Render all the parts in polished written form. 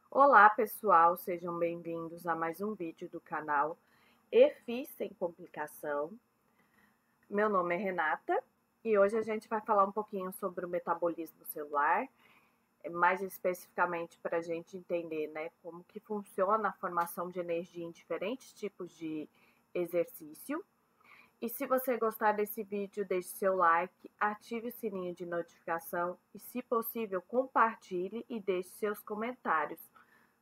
Olá pessoal, sejam bem-vindos a mais um vídeo do canal EFI Sem Complicação. Meu nome é Renata e hoje a gente vai falar um pouquinho sobre o metabolismo celular, mais especificamente para a gente entender, né, como que funciona a formação de energia em diferentes tipos de exercício. E se você gostar desse vídeo, deixe seu like, ative o sininho de notificação e, se possível, compartilhe e deixe seus comentários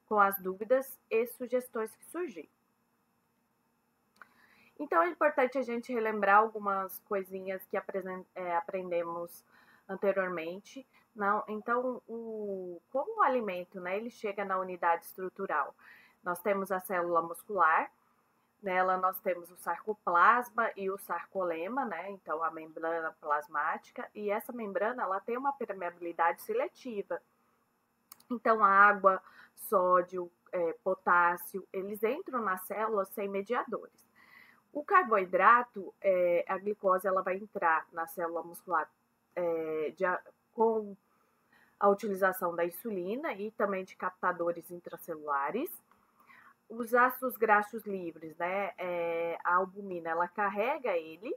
com as dúvidas e sugestões que surgirem. Então, é importante a gente relembrar algumas coisinhas que aprendemos anteriormente. Não, então, como o alimento, né, ele chega na unidade estrutural? Nós temos a célula muscular, nela nós temos o sarcoplasma e o sarcolema, né? Então, a membrana plasmática, e essa membrana ela tem uma permeabilidade seletiva. Então, água, sódio, potássio, eles entram na célula sem mediadores. O carboidrato, a glicose, ela vai entrar na célula muscular com a utilização da insulina e também de captadores intracelulares. Os ácidos graxos livres, né, a albumina, ela carrega ele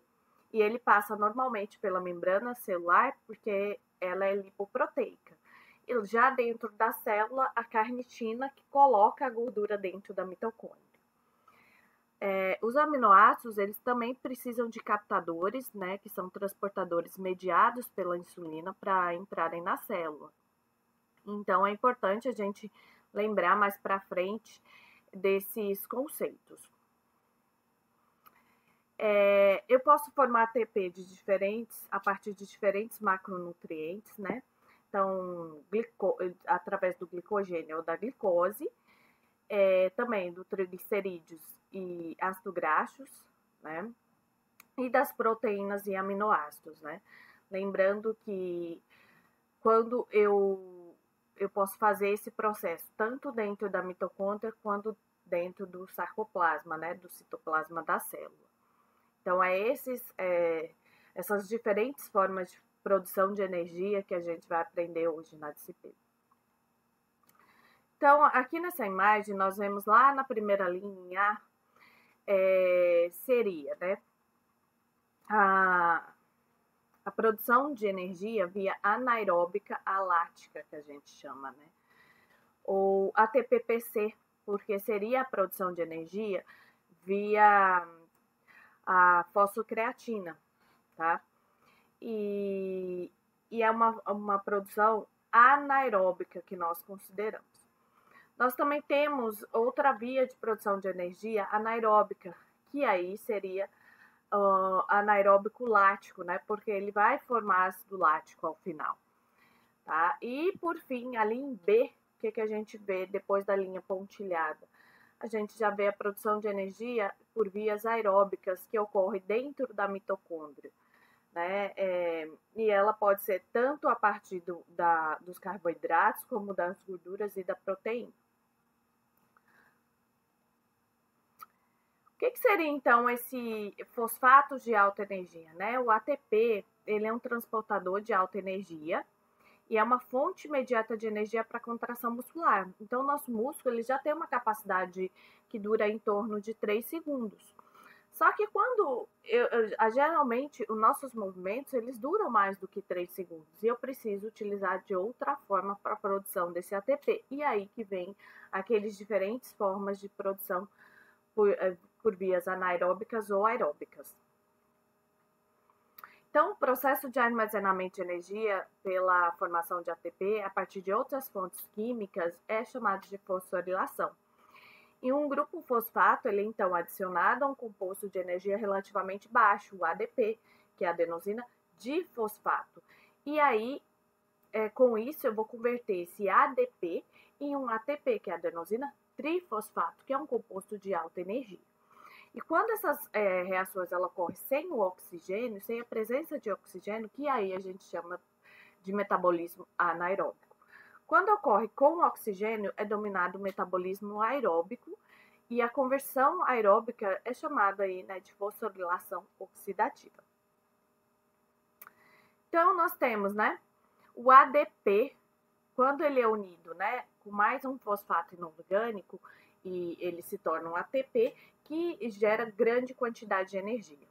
e ele passa normalmente pela membrana celular porque ela é lipoproteica. E já dentro da célula, a carnitina que coloca a gordura dentro da mitocôndria. Os aminoácidos, eles também precisam de captadores, né, que são transportadores mediados pela insulina para entrarem na célula. Então, é importante a gente lembrar mais para frente desses conceitos. Eu posso formar ATP a partir de diferentes macronutrientes, né? Então, através do glicogênio ou da glicose, também do triglicerídeos e ácidos graxos, né? E das proteínas e aminoácidos, né? Lembrando que quando eu posso fazer esse processo tanto dentro da mitocôndria quanto dentro do sarcoplasma, né? Do citoplasma da célula. Então, essas diferentes formas de produção de energia que a gente vai aprender hoje na disciplina. Então, aqui nessa imagem, nós vemos lá na primeira linha, seria, né, a produção de energia via anaeróbica alática, que a gente chama, né, ou ATPPC, porque seria a produção de energia via a fosfocreatina, tá? E é uma produção anaeróbica que nós consideramos. Nós também temos outra via de produção de energia anaeróbica, que aí seria anaeróbico lático, né? Porque ele vai formar ácido lático ao final, tá? E por fim, a linha B, o que a gente vê depois da linha pontilhada? A gente já vê a produção de energia por vias aeróbicas que ocorre dentro da mitocôndria, né? E ela pode ser tanto a partir dos carboidratos, como das gorduras e da proteína. O que seria, então, esse fosfato de alta energia, né? O ATP, ele é um transportador de alta energia e é uma fonte imediata de energia para a contração muscular. Então, o nosso músculo ele já tem uma capacidade que dura em torno de 3 segundos. Só que geralmente, os nossos movimentos, eles duram mais do que 3 segundos. E eu preciso utilizar de outra forma para a produção desse ATP. E aí que vem aqueles diferentes formas de produção por vias anaeróbicas ou aeróbicas. Então, o processo de armazenamento de energia pela formação de ATP a partir de outras fontes químicas é chamado de fosforilação. E um grupo fosfato, ele é então adicionado a um composto de energia relativamente baixo, o ADP, que é a adenosina difosfato. E aí, com isso, eu vou converter esse ADP em um ATP, que é a adenosina trifosfato, que é um composto de alta energia. E quando essas reações ocorrem sem o oxigênio, sem a presença de oxigênio, que aí a gente chama de metabolismo anaeróbico. Quando ocorre com oxigênio, é dominado o metabolismo aeróbico e a conversão aeróbica é chamada aí, né, de fosforilação oxidativa. Então, nós temos, né, o ADP quando ele é unido, né, com mais um fosfato inorgânico, e ele se torna um ATP, que gera grande quantidade de energia.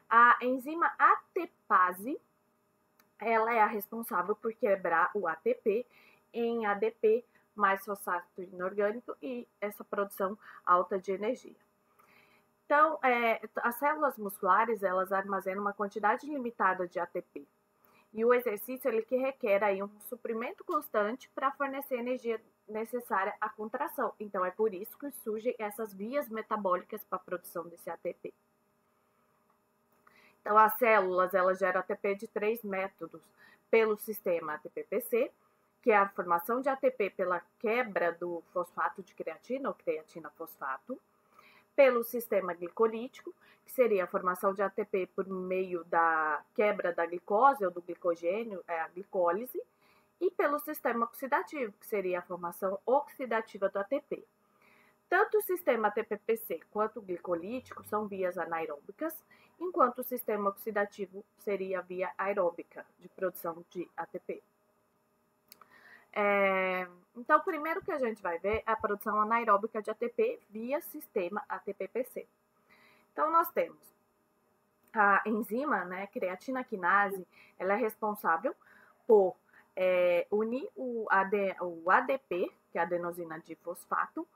A enzima ATPase, ela é a responsável por quebrar o ATP em ADP mais fosfato inorgânico e essa produção alta de energia. Então, as células musculares, elas armazenam uma quantidade limitada de ATP. E o exercício, ele que requer aí um suprimento constante para fornecer energia necessária à contração. Então, é por isso que surgem essas vias metabólicas para a produção desse ATP. Então, as células, elas geram ATP de 3 métodos. Pelo sistema ATP-PC, que é a formação de ATP pela quebra do fosfato de creatina, ou creatina-fosfato. Pelo sistema glicolítico, que seria a formação de ATP por meio da quebra da glicose ou do glicogênio, a glicólise. E pelo sistema oxidativo, que seria a formação oxidativa do ATP. Tanto o sistema ATP-PC quanto o glicolítico são vias anaeróbicas, enquanto o sistema oxidativo seria a via aeróbica de produção de ATP. Então, o primeiro que a gente vai ver é a produção anaeróbica de ATP via sistema ATP-PC. Então, nós temos a enzima, né, creatina quinase, ela é responsável por unir o ADP, que é a adenosina difosfato,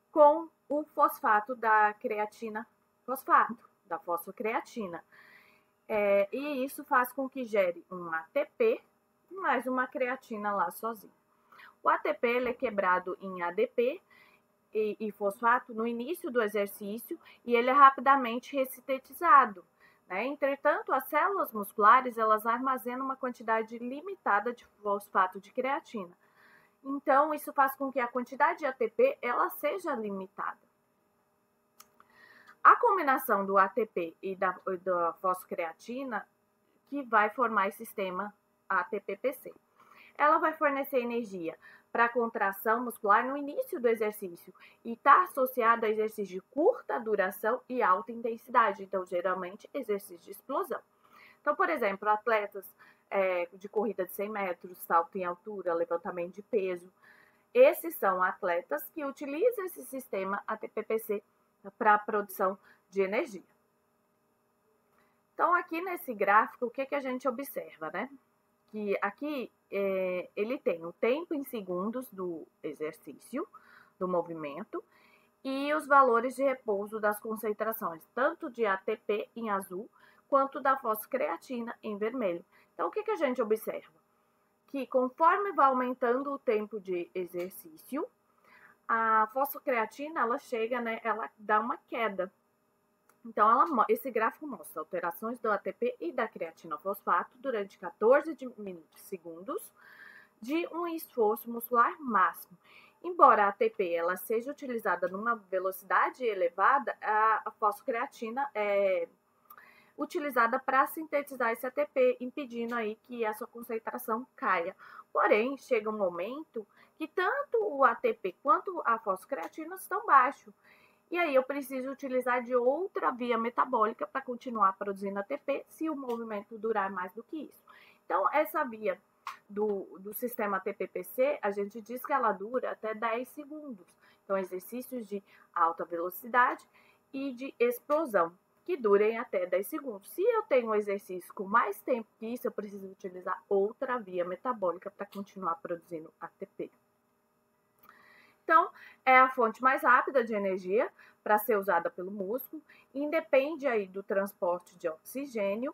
com o fosfato da creatina fosfato, da fosfocreatina. E isso faz com que gere um ATP mais uma creatina lá sozinha. O ATP ele é quebrado em ADP e fosfato no início do exercício e ele é rapidamente ressintetizado. Entretanto, as células musculares, elas armazenam uma quantidade limitada de fosfato de creatina. Então, isso faz com que a quantidade de ATP, ela seja limitada. A combinação do ATP e da fosfocreatina que vai formar esse sistema ATP-PC. Ela vai fornecer energia para a contração muscular no início do exercício e está associada a exercícios de curta duração e alta intensidade, então geralmente exercício de explosão. Então, por exemplo, atletas de corrida de 100 metros, salto em altura, levantamento de peso, esses são atletas que utilizam esse sistema ATP-PC para a produção de energia. Então, aqui nesse gráfico, o que a gente observa, né? Que aqui ele tem o tempo em segundos do exercício, do movimento, e os valores de repouso das concentrações, tanto de ATP em azul, quanto da fosfocreatina em vermelho. Então, o que a gente observa? Que conforme vai aumentando o tempo de exercício, a fosfocreatina, ela chega, né, ela dá uma queda. Então, esse gráfico mostra alterações do ATP e da creatina fosfato durante 14 segundos de um esforço muscular máximo. Embora a ATP ela seja utilizada numa velocidade elevada, a fosfocreatina é utilizada para sintetizar esse ATP, impedindo aí que a sua concentração caia. Porém, chega um momento que tanto o ATP quanto a fosfocreatina estão baixos. E aí eu preciso utilizar de outra via metabólica para continuar produzindo ATP se o movimento durar mais do que isso. Então, essa via do sistema ATP-PC, a gente diz que ela dura até 10 segundos. Então, exercícios de alta velocidade e de explosão, que durem até 10 segundos. Se eu tenho um exercício com mais tempo que isso, eu preciso utilizar outra via metabólica para continuar produzindo ATP. Então, é a fonte mais rápida de energia para ser usada pelo músculo, independe aí do transporte de oxigênio.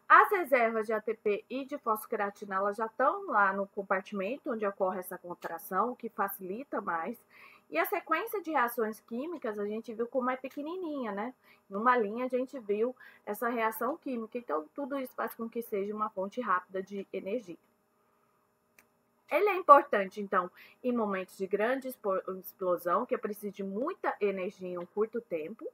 As reservas de ATP e de fosfocreatina, elas já estão lá no compartimento onde ocorre essa contração, o que facilita mais. E a sequência de reações químicas, a gente viu como é pequenininha, né? Numa linha, a gente viu essa reação química. Então, tudo isso faz com que seja uma fonte rápida de energia. Ele é importante, então, em momentos de grande explosão, que eu preciso de muita energia em um curto tempo.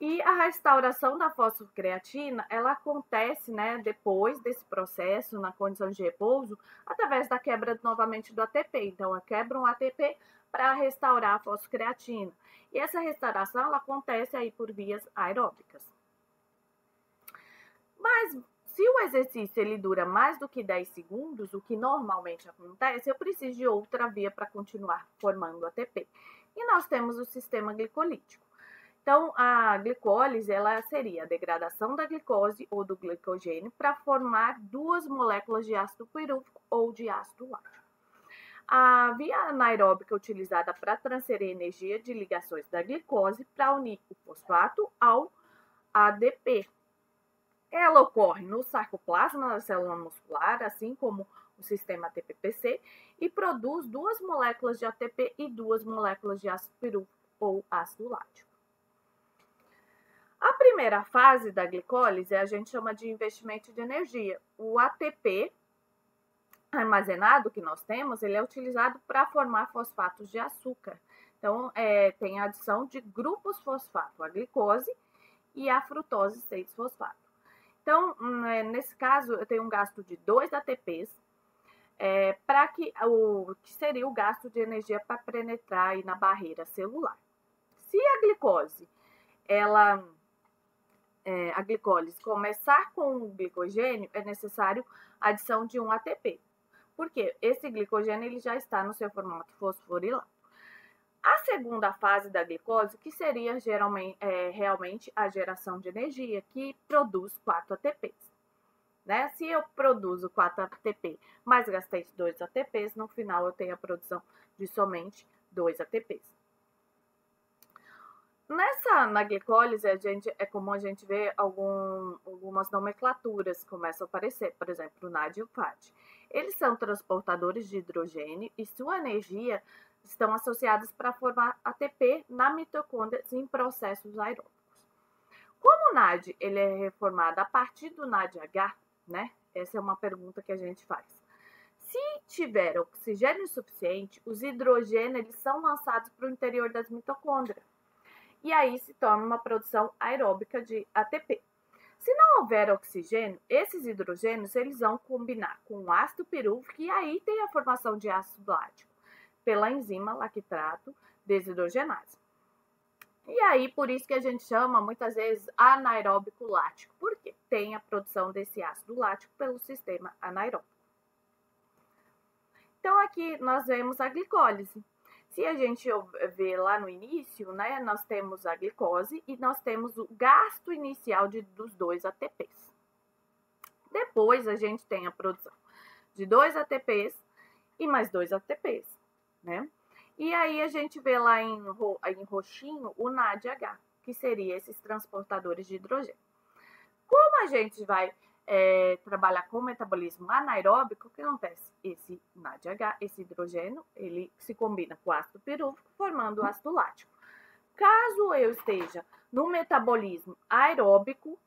E a restauração da fosfocreatina, ela acontece, né, depois desse processo, na condição de repouso, através da quebra novamente do ATP. Então, eu quebro um ATP para restaurar a fosfocreatina. E essa restauração, ela acontece aí por vias aeróbicas. Mas, se o exercício ele dura mais do que 10 segundos, o que normalmente acontece, eu preciso de outra via para continuar formando ATP. E nós temos o sistema glicolítico. Então, a glicólise ela seria a degradação da glicose ou do glicogênio para formar duas moléculas de ácido pirúvico ou de ácido lático. A via anaeróbica é utilizada para transferir energia de ligações da glicose para unir o fosfato ao ADP. Ela ocorre no sarcoplasma da célula muscular, assim como o sistema ATP-PC, e produz duas moléculas de ATP e duas moléculas de ácido pirúvico ou ácido lático. A primeira fase da glicólise a gente chama de investimento de energia. O ATP armazenado que nós temos, ele é utilizado para formar fosfatos de açúcar. Então, tem a adição de grupos fosfato, a glicose e a frutose 6-fosfato. Então, nesse caso, eu tenho um gasto de 2 ATPs, para que seria o gasto de energia para penetrar aí na barreira celular. Se a glicose, a glicólise começar com o glicogênio, é necessário a adição de 1 ATP. Porque esse glicogênio ele já está no seu formato fosforilato. A segunda fase da glicose, que seria realmente a geração de energia, que produz 4 ATPs. Né? Se eu produzo 4 ATP, mas gastei 2 ATPs, no final eu tenho a produção de somente 2 ATPs. Na glicólise, é comum a gente ver algumas nomenclaturas que começam a aparecer, por exemplo, o NAD e o FAD. Eles são transportadores de hidrogênio e sua energia estão associados para formar ATP na mitocôndria em processos aeróbicos. Como o NAD ele é reformado a partir do NADH, né? Essa é uma pergunta que a gente faz. Se tiver oxigênio suficiente, os hidrogênios eles são lançados para o interior das mitocôndrias. E aí se torna uma produção aeróbica de ATP. Se não houver oxigênio, esses hidrogênios eles vão combinar com o ácido pirúvico e aí tem a formação de ácido lático pela enzima lactato desidrogenase. E aí por isso que a gente chama muitas vezes anaeróbico lático, porque tem a produção desse ácido lático pelo sistema anaeróbico. Então aqui nós vemos a glicólise. Se a gente ver lá no início, né, nós temos a glicose e nós temos o gasto inicial dos 2 ATPs. Depois a gente tem a produção de 2 ATPs e mais 2 ATPs, né? E aí a gente vê lá em roxinho o NADH, que seria esses transportadores de hidrogênio. Como a gente vai trabalhar com o metabolismo anaeróbico, o que acontece? Esse NADH, esse hidrogênio, ele se combina com o ácido pirúvico, formando o ácido lático. Caso eu esteja no metabolismo aeróbico,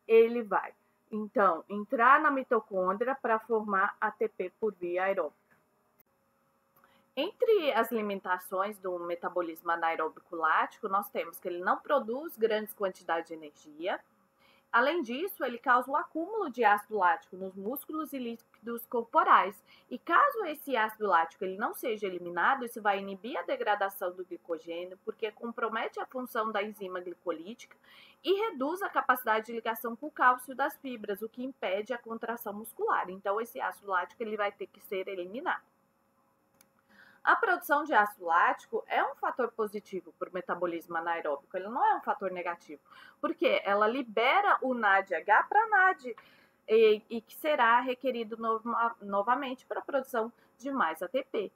ele vai, então, entrar na mitocôndria para formar ATP por via aeróbica. Entre as limitações do metabolismo anaeróbico lático, nós temos que ele não produz grandes quantidades de energia. Além disso, ele causa o acúmulo de ácido lático nos músculos e líquidos corporais. E caso esse ácido lático ele não seja eliminado, isso vai inibir a degradação do glicogênio, porque compromete a função da enzima glicolítica e reduz a capacidade de ligação com o cálcio das fibras, o que impede a contração muscular. Então, esse ácido lático ele vai ter que ser eliminado. A produção de ácido lático é um fator positivo para o metabolismo anaeróbico, ele não é um fator negativo, porque ela libera o NADH para NAD e que será requerido novamente para a produção de mais ATP.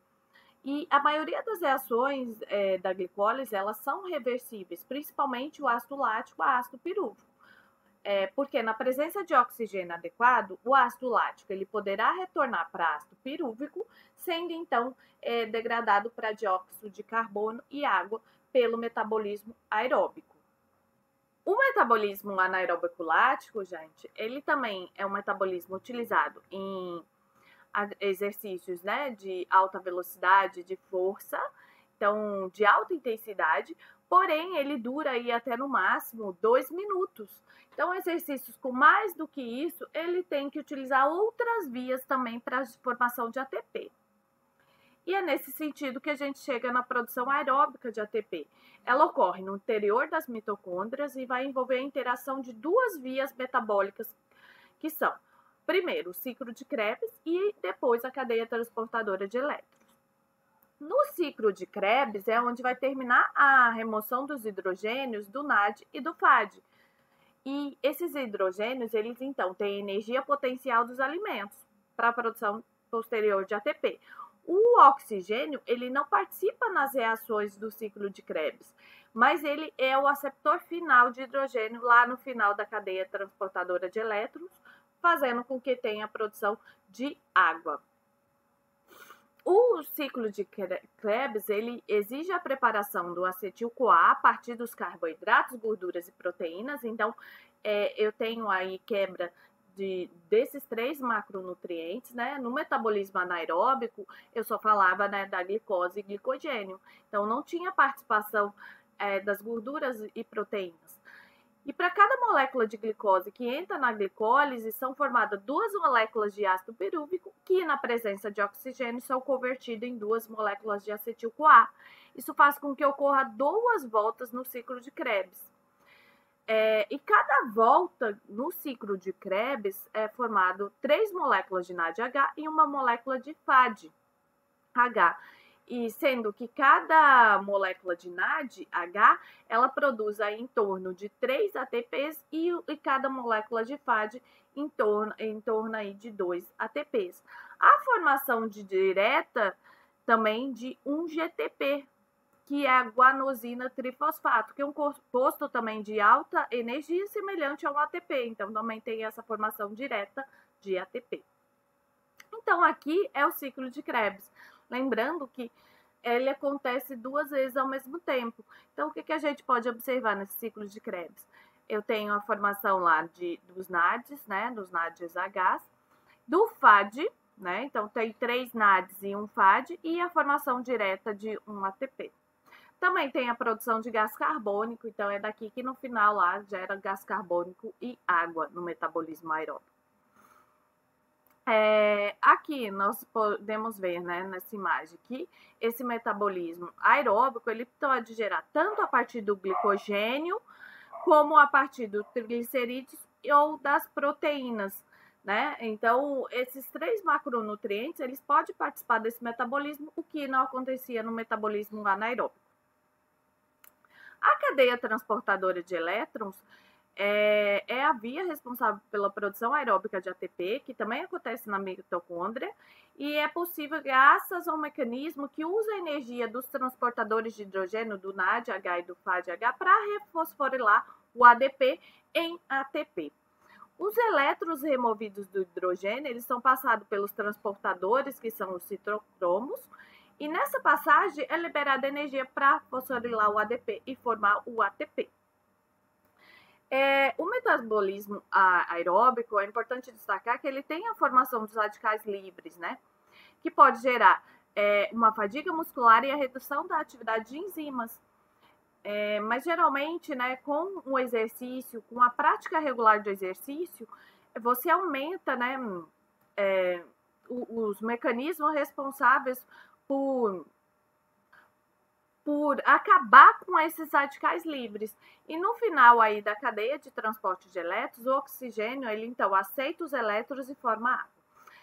E a maioria das reações da glicólise, elas são reversíveis, principalmente o ácido lático a ácido pirúvico. Porque na presença de oxigênio adequado, o ácido lático ele poderá retornar para ácido pirúvico, sendo então degradado para dióxido de carbono e água pelo metabolismo aeróbico. O metabolismo anaeróbico lático, gente, ele também é um metabolismo utilizado em exercícios, né, de alta velocidade, de força, então de alta intensidade, porém ele dura aí até no máximo 2 minutos. Então, exercícios com mais do que isso, ele tem que utilizar outras vias também para a formação de ATP. E é nesse sentido que a gente chega na produção aeróbica de ATP. Ela ocorre no interior das mitocôndrias e vai envolver a interação de duas vias metabólicas, que são, primeiro, o ciclo de Krebs e depois a cadeia transportadora de elétrons. No ciclo de Krebs é onde vai terminar a remoção dos hidrogênios do NAD e do FAD. E esses hidrogênios, eles então têm energia potencial dos alimentos para a produção posterior de ATP. O oxigênio, ele não participa nas reações do ciclo de Krebs, mas ele é o aceptor final de hidrogênio lá no final da cadeia transportadora de elétrons, fazendo com que tenha a produção de água. O ciclo de Krebs, ele exige a preparação do acetil-CoA a partir dos carboidratos, gorduras e proteínas. Então, eu tenho aí quebra desses 3 macronutrientes, né? No metabolismo anaeróbico, eu só falava, né, da glicose e glicogênio. Então, não tinha participação das gorduras e proteínas. E para cada molécula de glicose que entra na glicólise, são formadas 2 moléculas de ácido pirúvico, que na presença de oxigênio são convertidas em 2 moléculas de acetil-CoA. Isso faz com que ocorra 2 voltas no ciclo de Krebs. E cada volta no ciclo de Krebs é formado 3 moléculas de NADH e 1 molécula de FADH. E sendo que cada molécula de NADH, ela produz aí em torno de 3 ATPs e cada molécula de FAD em torno aí de 2 ATPs. A formação direta também de um GTP, que é a guanosina trifosfato, que é um composto também de alta energia semelhante ao ATP. Então, também tem essa formação direta de ATP. Então, aqui é o ciclo de Krebs. Lembrando que ele acontece 2 vezes ao mesmo tempo. Então, o que a gente pode observar nesse ciclo de Krebs? Eu tenho a formação lá dos NADs, né, dos NADs H, do FAD, né, então tem 3 NADs e 1 FAD, e a formação direta de um ATP. Também tem a produção de gás carbônico, então é daqui que no final lá gera gás carbônico e água no metabolismo aeróbico. Aqui nós podemos ver, né, nessa imagem que esse metabolismo aeróbico ele pode gerar tanto a partir do glicogênio como a partir do triglicerídeos ou das proteínas, né? Então, esses 3 macronutrientes eles podem participar desse metabolismo, o que não acontecia no metabolismo anaeróbico. A cadeia transportadora de elétrons é a via responsável pela produção aeróbica de ATP, que também acontece na mitocôndria, e é possível graças a um mecanismo que usa a energia dos transportadores de hidrogênio do NADH e do FADH para refosforilar o ADP em ATP. Os elétrons removidos do hidrogênio, eles são passados pelos transportadores, que são os citocromos, e nessa passagem é liberada energia para fosforilar o ADP e formar o ATP. O metabolismo aeróbico, é importante destacar que ele tem a formação dos radicais livres, né? Que pode gerar uma fadiga muscular e a redução da atividade de enzimas. Mas geralmente, né, com o exercício, com a prática regular do exercício, você aumenta, né, os mecanismos responsáveis por acabar com esses radicais livres. E no final aí da cadeia de transporte de elétrons, o oxigênio, ele então aceita os elétrons e forma água.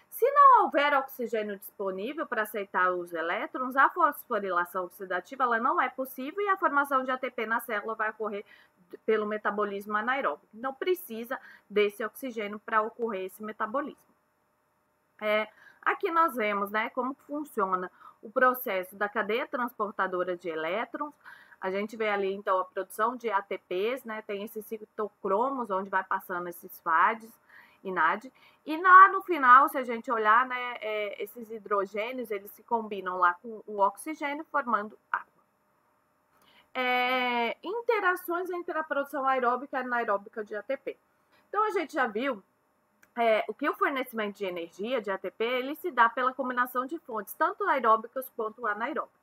Se não houver oxigênio disponível para aceitar os elétrons, a fosforilação oxidativa ela não é possível e a formação de ATP na célula vai ocorrer pelo metabolismo anaeróbico. Então, precisa desse oxigênio para ocorrer esse metabolismo. Aqui nós vemos, né, como funciona o processo da cadeia transportadora de elétrons. A gente vê ali, então, a produção de ATPs, né, tem esses citocromos, onde vai passando esses FADs e NAD. E lá no final, se a gente olhar, né, esses hidrogênios, eles se combinam lá com o oxigênio, formando água. Interações entre a produção aeróbica e anaeróbica de ATP. Então, a gente já viu que o fornecimento de energia de ATP, ele se dá pela combinação de fontes, tanto aeróbicas quanto anaeróbicas.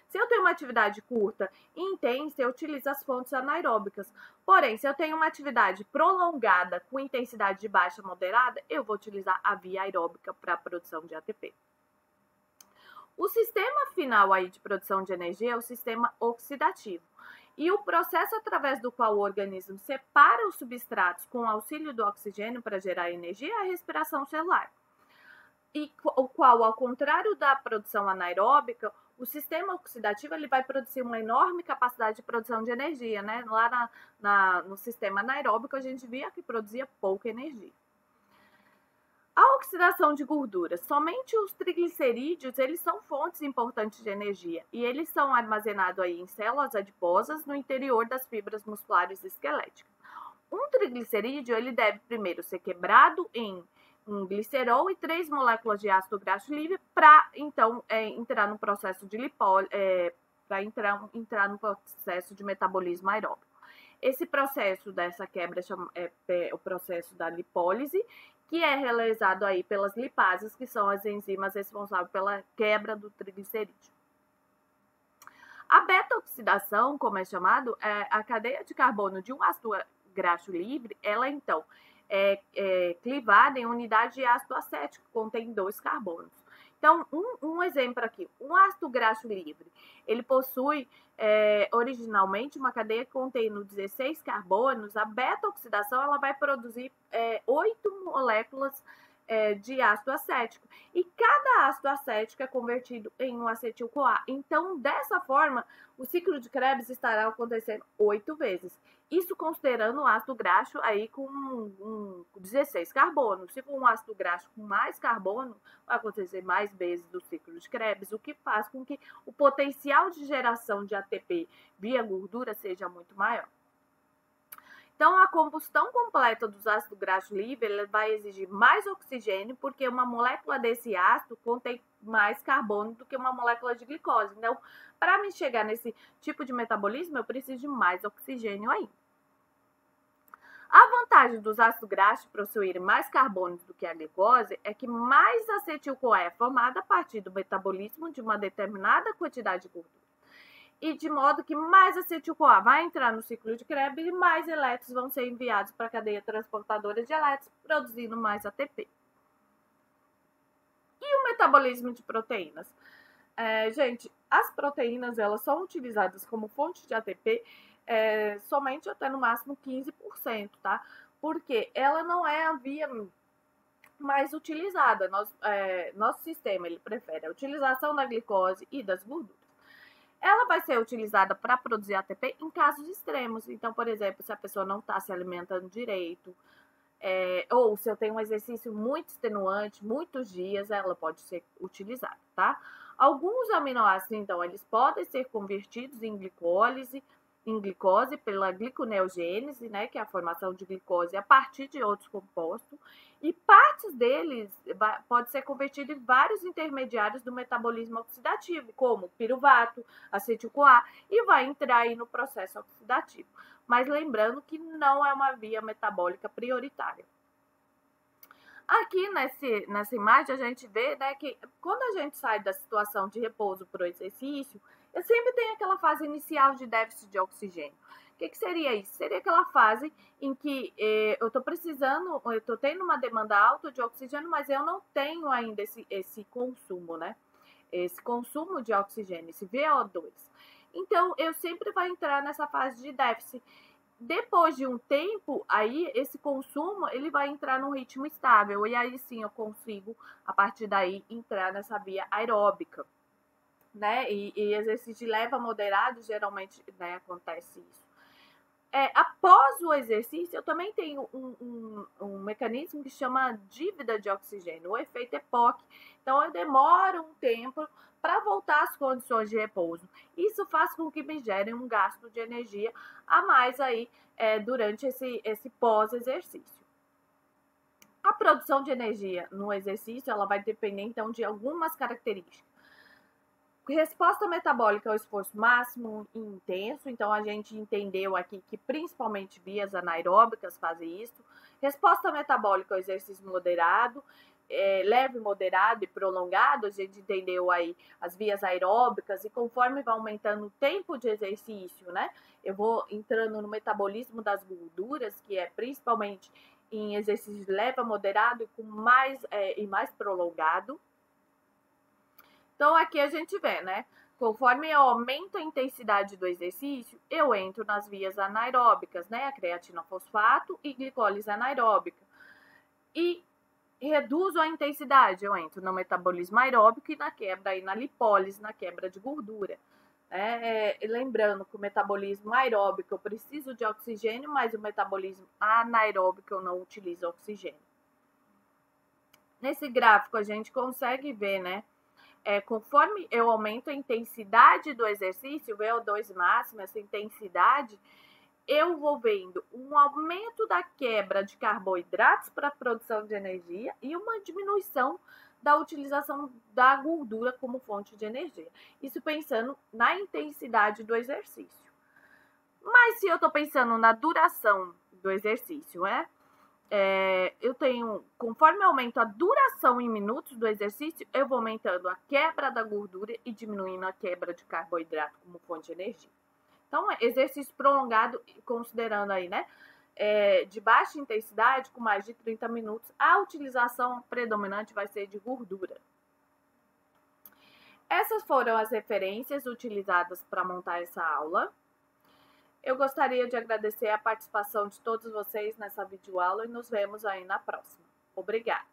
Se eu tenho uma atividade curta e intensa, eu utilizo as fontes anaeróbicas. Porém, se eu tenho uma atividade prolongada com intensidade de baixa a moderada, eu vou utilizar a via aeróbica para a produção de ATP. O sistema final aí de produção de energia é o sistema oxidativo. E o processo através do qual o organismo separa os substratos com auxílio do oxigênio para gerar energia é a respiração celular. E o qual, ao contrário da produção anaeróbica, o sistema oxidativo ele vai produzir uma enorme capacidade de produção de energia, né? Lá no sistema anaeróbico a gente via que produzia pouca energia. A oxidação de gorduras, somente os triglicerídeos, eles são fontes importantes de energia e eles são armazenados aí em células adiposas no interior das fibras musculares esqueléticas. Um triglicerídeo, ele deve primeiro ser quebrado em um glicerol e 3 moléculas de ácido graxo livre para, então, entrar no processo de entrar no processo de metabolismo aeróbico. Esse processo dessa quebra é o processo da lipólise, que é realizado aí pelas lipases, que são as enzimas responsáveis pela quebra do triglicerídeo. A beta-oxidação, como é chamado, é a cadeia de carbono de um ácido graxo livre, ela então é clivada em unidade de ácido acético, que contém 2 carbonos. Então, um exemplo aqui, um ácido graxo livre, ele possui originalmente uma cadeia que contém 16 carbonos. A beta-oxidação ela vai produzir 8 moléculas de ácido acético. E cada ácido acético é convertido em um acetil-CoA. Então, dessa forma, o ciclo de Krebs estará acontecendo 8 vezes. Isso considerando o ácido graxo aí com 16 carbonos. Se for um ácido graxo com mais carbono, vai acontecer mais vezes do ciclo de Krebs, o que faz com que o potencial de geração de ATP via gordura seja muito maior. Então, a combustão completa dos ácidos graxos livres vai exigir mais oxigênio, porque uma molécula desse ácido contém mais carbono do que uma molécula de glicose. Então, para me chegar nesse tipo de metabolismo, eu preciso de mais oxigênio ainda. A vantagem dos ácidos graxos possuírem mais carbono do que a glicose é que mais acetil-CoA é formada a partir do metabolismo de uma determinada quantidade de gordura. E de modo que mais acetil-CoA vai entrar no ciclo de Krebs e mais elétrons vão ser enviados para a cadeia transportadora de elétrons, produzindo mais ATP. E o metabolismo de proteínas? Gente, as proteínas elas são utilizadas como fonte de ATP somente até no máximo 15%, tá? Porque ela não é a via mais utilizada. Nosso sistema ele prefere a utilização da glicose e das gorduras. Ela vai ser utilizada para produzir ATP em casos extremos. Então, por exemplo, se a pessoa não está se alimentando direito, ou se eu tenho um exercício muito extenuante, muitos dias, ela pode ser utilizada, tá? Alguns aminoácidos, então, eles podem ser convertidos em glicose pela gliconeogênese, né, que é a formação de glicose a partir de outros compostos, e partes deles pode ser convertido em vários intermediários do metabolismo oxidativo, como piruvato, acetil-CoA, e vai entrar aí no processo oxidativo. Mas lembrando que não é uma via metabólica prioritária. Aqui nessa imagem a gente vê, né, que quando a gente sai da situação de repouso para o exercício, eu sempre tenho aquela fase inicial de déficit de oxigênio. O que seria isso? Seria aquela fase em que eu estou tendo uma demanda alta de oxigênio, mas eu não tenho ainda esse consumo, né? Esse consumo de oxigênio, esse VO2. Então, eu sempre vou entrar nessa fase de déficit. Depois de um tempo, aí esse consumo ele vai entrar num ritmo estável. E aí sim eu consigo, a partir daí, entrar nessa via aeróbica. Né? E exercício de leve a moderado, geralmente, né, acontece isso. Após o exercício, eu também tenho um mecanismo que chama dívida de oxigênio, o efeito EPOC. Então, eu demoro um tempo para voltar às condições de repouso. Isso faz com que me gere um gasto de energia a mais aí durante esse pós-exercício. A produção de energia no exercício, ela vai depender, então, de algumas características. Resposta metabólica ao esforço máximo e intenso, então a gente entendeu aqui que principalmente vias anaeróbicas fazem isso. Resposta metabólica ao exercício moderado, leve, moderado e prolongado, a gente entendeu aí as vias aeróbicas e conforme vai aumentando o tempo de exercício, né, eu vou entrando no metabolismo das gorduras, que é principalmente em exercício leve a moderado e mais prolongado. Então, aqui a gente vê, né? Conforme eu aumento a intensidade do exercício, eu entro nas vias anaeróbicas, né? A creatina fosfato e glicólise anaeróbica. E reduzo a intensidade, eu entro no metabolismo aeróbico e na quebra, e na lipólise, na quebra de gordura. Lembrando que o metabolismo aeróbico eu preciso de oxigênio, mas o metabolismo anaeróbico eu não utilizo oxigênio. Nesse gráfico a gente consegue ver, né? Conforme eu aumento a intensidade do exercício, VO2 máximo, essa intensidade, eu vou vendo um aumento da quebra de carboidratos para a produção de energia e uma diminuição da utilização da gordura como fonte de energia. Isso pensando na intensidade do exercício. Mas se eu estou pensando na duração do exercício, eu tenho, conforme eu aumento a duração em minutos do exercício, eu vou aumentando a quebra da gordura e diminuindo a quebra de carboidrato como fonte de energia. Então, exercício prolongado, considerando aí, né, de baixa intensidade, com mais de 30 minutos, a utilização predominante vai ser de gordura. Essas foram as referências utilizadas para montar essa aula. Eu gostaria de agradecer a participação de todos vocês nessa videoaula e nos vemos aí na próxima. Obrigada!